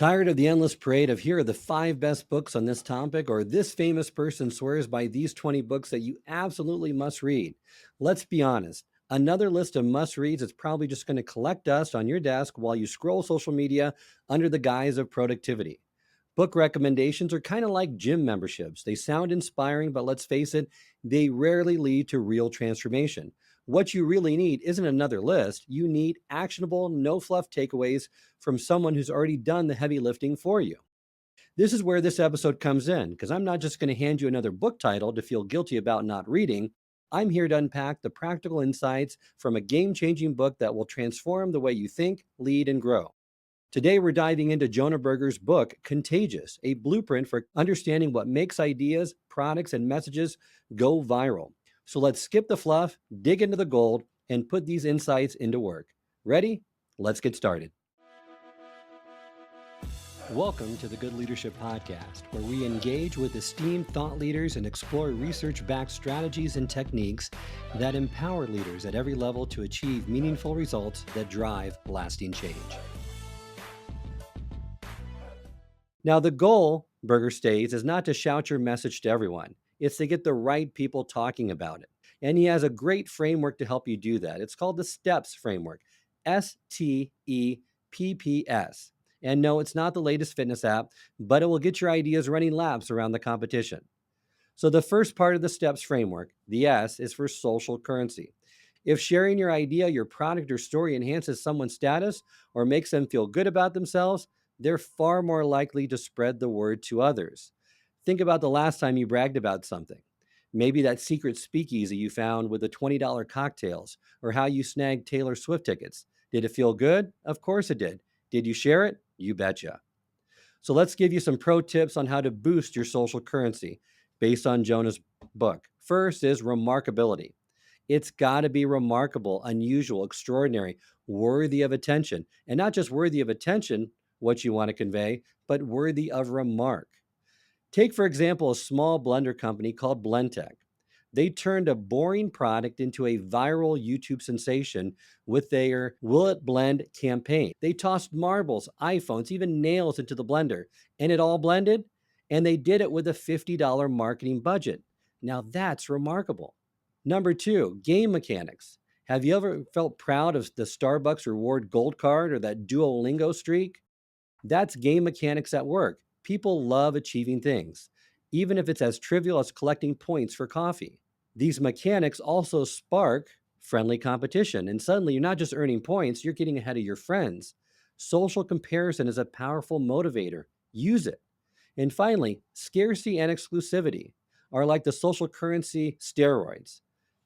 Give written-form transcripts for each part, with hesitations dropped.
Tired of the endless parade of here are the 5 best books on this topic, or this famous person swears by these 20 books that you absolutely must read? Let's be honest. Another list of must reads is probably just going to collect dust on your desk while you scroll social media under the guise of productivity. Book recommendations are kind of like gym memberships. They sound inspiring, but let's face it, they rarely lead to real transformation. What you really need isn't another list. You need actionable, no fluff takeaways from someone who's already done the heavy lifting for you. This is where this episode comes in, because I'm not just going to hand you another book title to feel guilty about not reading. I'm here to unpack the practical insights from a game changing book that will transform the way you think, lead, and grow. Today, we're diving into Jonah Berger's book, Contagious, a blueprint for understanding what makes ideas, products, and messages go viral. So let's skip the fluff, dig into the gold, and put these insights into work. Ready? Let's get started. Welcome to the Good Leadership Podcast, where we engage with esteemed thought leaders and explore research-backed strategies and techniques that empower leaders at every level to achieve meaningful results that drive lasting change. Now, the goal, Berger states, is not to shout your message to everyone. It's to get the right people talking about it. And he has a great framework to help you do that. It's called the STEPS framework, STEPPS. And no, it's not the latest fitness app, but it will get your ideas running laps around the competition. So the first part of the STEPS framework, the S, is for social currency. If sharing your idea, your product, or story enhances someone's status or makes them feel good about themselves, they're far more likely to spread the word to others. Think about the last time you bragged about something. Maybe that secret speakeasy you found with the $20 cocktails, or how you snagged Taylor Swift tickets. Did it feel good? Of course it did. Did you share it? You betcha. So let's give you some pro tips on how to boost your social currency based on Jonah's book. First is remarkability. It's got to be remarkable, unusual, extraordinary, worthy of attention. And not just worthy of attention, what you want to convey, but worthy of remark. Take, for example, a small blender company called Blendtec. They turned a boring product into a viral YouTube sensation with their Will It Blend campaign. They tossed marbles, iPhones, even nails into the blender, and it all blended. And they did it with a $50 marketing budget. Now that's remarkable. Number two, game mechanics. Have you ever felt proud of the Starbucks reward gold card or that Duolingo streak? That's game mechanics at work. People love achieving things, even if it's as trivial as collecting points for coffee. These mechanics also spark friendly competition, and suddenly you're not just earning points, you're getting ahead of your friends. Social comparison is a powerful motivator. Use it. And finally, scarcity and exclusivity are like the social currency steroids.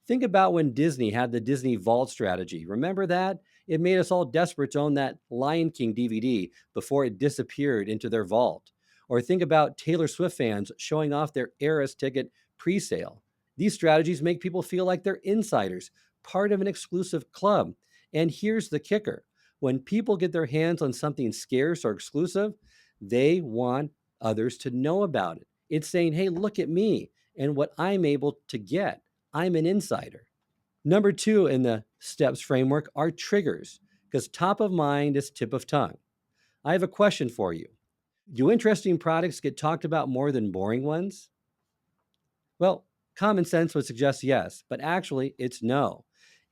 Think about when Disney had the Disney Vault strategy. Remember that? It made us all desperate to own that Lion King DVD before it disappeared into their vault. Or think about Taylor Swift fans showing off their Eras ticket pre-sale. These strategies make people feel like they're insiders, part of an exclusive club. And here's the kicker. When people get their hands on something scarce or exclusive, they want others to know about it. It's saying, hey, look at me and what I'm able to get. I'm an insider. Number two in the STEPS framework are triggers, because top of mind is tip of tongue. I have a question for you. Do interesting products get talked about more than boring ones? Well, common sense would suggest yes, but actually it's no.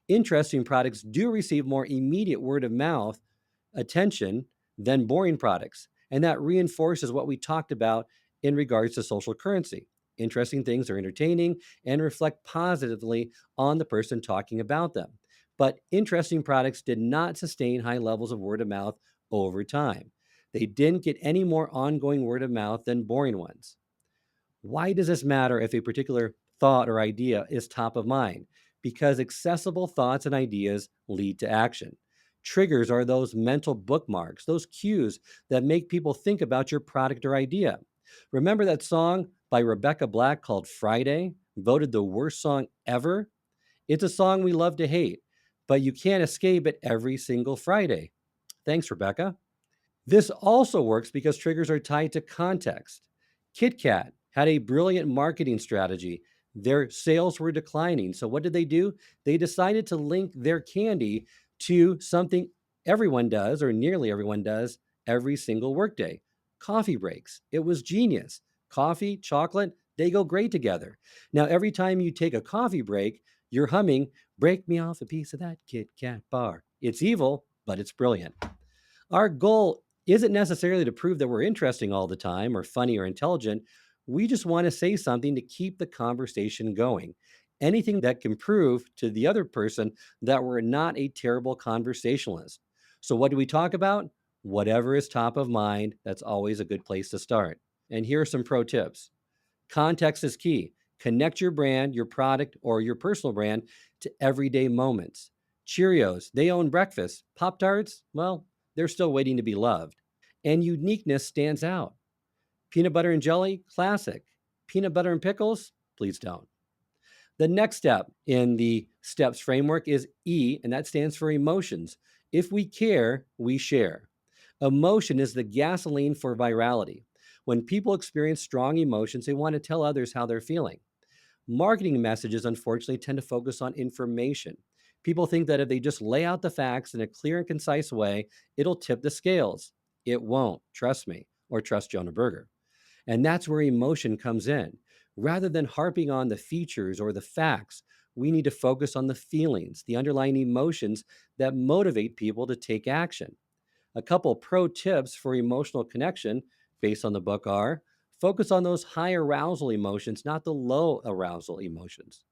Interesting products do receive more immediate word of mouth attention than boring products. And that reinforces what we talked about in regards to social currency. Interesting things are entertaining and reflect positively on the person talking about them. But interesting products did not sustain high levels of word of mouth over time. They didn't get any more ongoing word of mouth than boring ones. Why does this matter if a particular thought or idea is top of mind? Because accessible thoughts and ideas lead to action. Triggers are those mental bookmarks, those cues that make people think about your product or idea. Remember that song by Rebecca Black called Friday, voted the worst song ever? It's a song we love to hate, but you can't escape it every single Friday. Thanks, Rebecca. This also works because triggers are tied to context. KitKat had a brilliant marketing strategy. Their sales were declining. So what did they do? They decided to link their candy to something everyone does, or nearly everyone does, every single workday. Coffee breaks. It was genius. Coffee, chocolate, they go great together. Now, every time you take a coffee break, you're humming, "Break me off a piece of that Kit Kat bar." It's evil, but it's brilliant. Our goal isn't necessarily to prove that we're interesting all the time or funny or intelligent. We just want to say something to keep the conversation going. Anything that can prove to the other person that we're not a terrible conversationalist. So, what do we talk about? Whatever is top of mind, that's always a good place to start. And here are some pro tips. Context is key. Connect your brand, your product, or your personal brand to everyday moments. Cheerios, they own breakfast. Pop Tarts, well, they're still waiting to be loved. And uniqueness stands out. Peanut butter and jelly, classic. Peanut butter and pickles, please don't. The next step in the steps framework is E, and that stands for emotions. If we care, we share. Emotion is the gasoline for virality. When people experience strong emotions, they want to tell others how they're feeling. Marketing messages, unfortunately, tend to focus on information. People think that if they just lay out the facts in a clear and concise way, it'll tip the scales. It won't, trust me, or trust Jonah Berger. And that's where emotion comes in. Rather than harping on the features or the facts, we need to focus on the feelings, the underlying emotions that motivate people to take action. A couple pro tips for emotional connection based on the book are: focus on those high arousal emotions, not the low arousal emotions.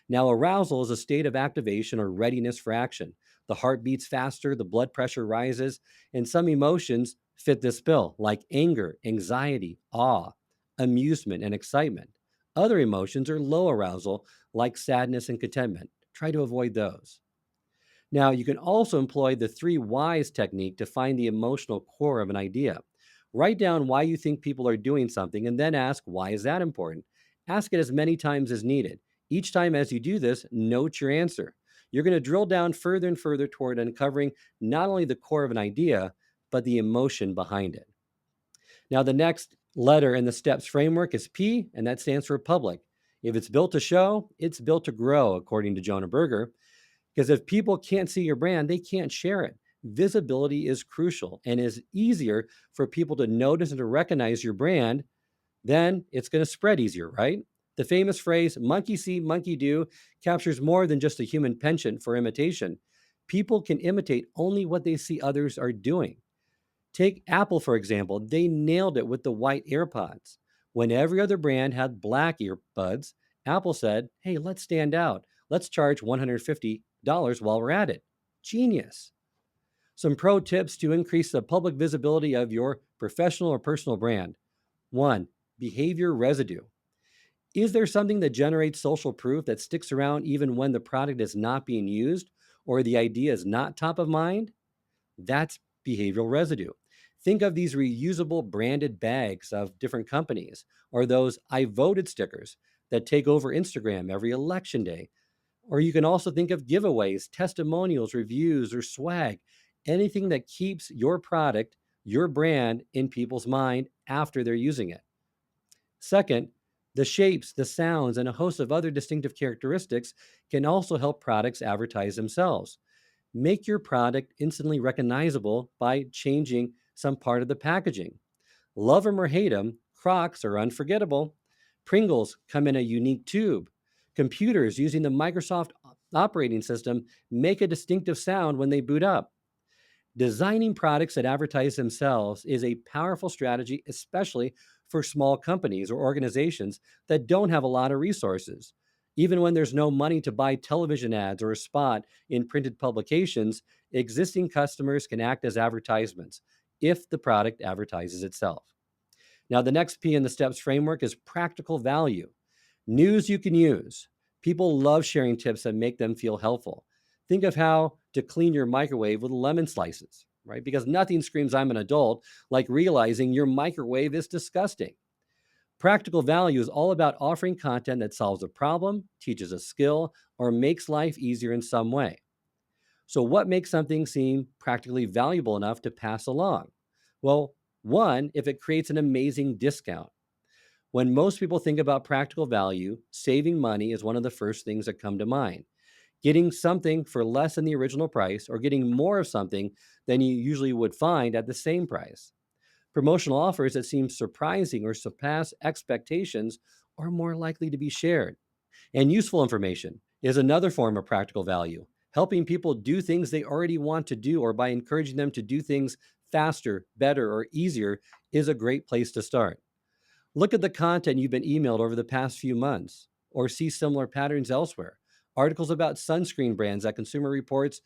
Now, arousal is a state of activation or readiness for action. The heart beats faster, the blood pressure rises, and some emotions fit this bill, like anger, anxiety, awe, amusement, and excitement. Other emotions are low arousal, like sadness and contentment. Try to avoid those. Now, you can also employ the three whys technique to find the emotional core of an idea. Write down why you think people are doing something and then ask, why is that important? Ask it as many times as needed. Each time as you do this, note your answer. You're going to drill down further and further toward uncovering not only the core of an idea, but the emotion behind it. Now, the next letter in the STEPS framework is P, and that stands for public. If it's built to show, it's built to grow, according to Jonah Berger. Because if people can't see your brand, they can't share it. Visibility is crucial and is easier for people to notice and to recognize your brand, then it's going to spread easier, right? The famous phrase, monkey see, monkey do, captures more than just a human penchant for imitation. People can imitate only what they see others are doing. Take Apple, for example. They nailed it with the white AirPods. When every other brand had black earbuds, Apple said, hey, let's stand out. Let's charge $150 while we're at it. Genius. Some pro tips to increase the public visibility of your professional or personal brand. One, behavior residue. Is there something that generates social proof that sticks around even when the product is not being used or the idea is not top of mind? That's behavioral residue. Think of these reusable branded bags of different companies or those I voted stickers that take over Instagram every election day. Or you can also think of giveaways, testimonials, reviews, or swag, anything that keeps your product, your brand in people's mind after they're using it. Second, the shapes, the sounds, and a host of other distinctive characteristics can also help products advertise themselves. Make your product instantly recognizable by changing some part of the packaging. Love 'em or hate 'em, Crocs are unforgettable. Pringles come in a unique tube. Computers using the Microsoft operating system make a distinctive sound when they boot up. Designing products that advertise themselves is a powerful strategy, especially for small companies or organizations that don't have a lot of resources. Even when there's no money to buy television ads or a spot in printed publications, existing customers can act as advertisements if the product advertises itself. Now, the next P in the STEPS framework is practical value. News you can use. People love sharing tips that make them feel helpful. Think of how to clean your microwave with lemon slices, right? Because nothing screams I'm an adult like realizing your microwave is disgusting. Practical value is all about offering content that solves a problem, teaches a skill, or makes life easier in some way. So, what makes something seem practically valuable enough to pass along? Well, one, if it creates an amazing discount. When most people think about practical value, saving money is one of the first things that come to mind. getting something for less than the original price or getting more of something than you usually would find at the same price. Promotional offers that seem surprising or surpass expectations are more likely to be shared. And useful information is another form of practical value. Helping people do things they already want to do or by encouraging them to do things faster, better, or easier is a great place to start. Look at the content you've been emailed over the past few months or see similar patterns elsewhere. Articles about sunscreen brands that Consumer Reports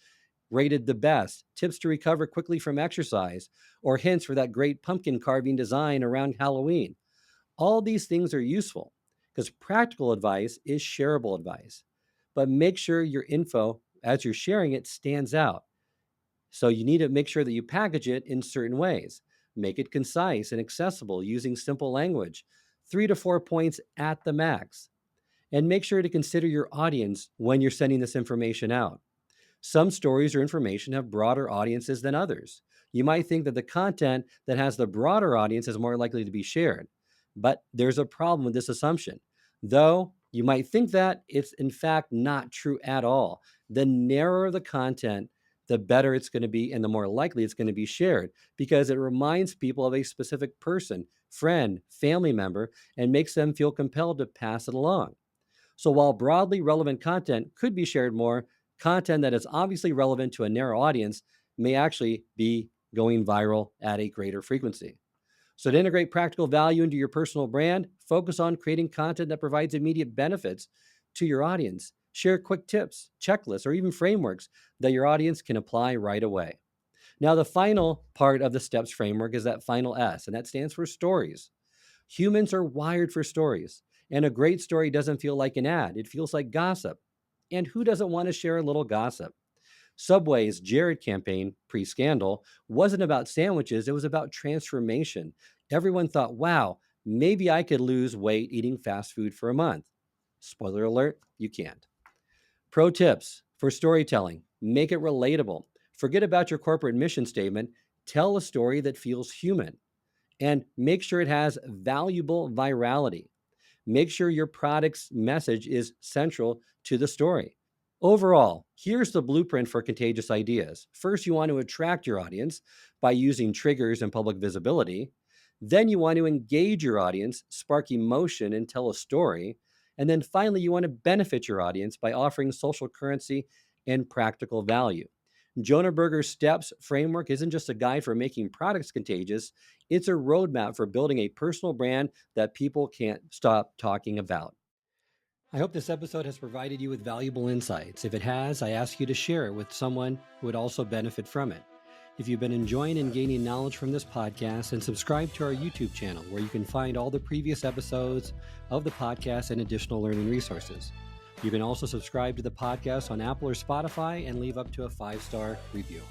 rated the best, tips to recover quickly from exercise, or hints for that great pumpkin carving design around Halloween. All these things are useful because practical advice is shareable advice. But make sure your info, as you're sharing it, stands out. So you need to make sure that you package it in certain ways. Make it concise and accessible using simple language, 3 to 4 points at the max. And make sure to consider your audience when you're sending this information out. Some stories or information have broader audiences than others. You might think that the content that has the broader audience is more likely to be shared, but there's a problem with this assumption. Though you might think that, it's in fact not true at all. The narrower the content, the better it's going to be, and the more likely it's going to be shared because it reminds people of a specific person, friend, family member, and makes them feel compelled to pass it along. So while broadly relevant content could be shared more, content that is obviously relevant to a narrow audience may actually be going viral at a greater frequency. So to integrate practical value into your personal brand, focus on creating content that provides immediate benefits to your audience. Share quick tips, checklists, or even frameworks that your audience can apply right away. Now, the final part of the steps framework is that final S, and that stands for stories. Humans are wired for stories, and a great story doesn't feel like an ad, it feels like gossip. And who doesn't want to share a little gossip? Subway's Jared campaign, pre scandal, wasn't about sandwiches, it was about transformation. Everyone thought, wow, maybe I could lose weight eating fast food for a month. Spoiler alert, you can't. Pro tips for storytelling: make it relatable. Forget about your corporate mission statement, tell a story that feels human, and make sure it has valuable virality. Make sure your product's message is central to the story. Overall, here's the blueprint for contagious ideas. First, you want to attract your audience by using triggers and public visibility. Then, you want to engage your audience, spark emotion, and tell a story. And then finally, you want to benefit your audience by offering social currency and practical value. Jonah Berger's STEPS framework isn't just a guide for making products contagious, it's a roadmap for building a personal brand that people can't stop talking about. I hope this episode has provided you with valuable insights. If it has, I ask you to share it with someone who would also benefit from it. If you've been enjoying and gaining knowledge from this podcast, then subscribe to our YouTube channel where you can find all the previous episodes of the podcast and additional learning resources. You can also subscribe to the podcast on Apple or Spotify and leave up to a 5-star review.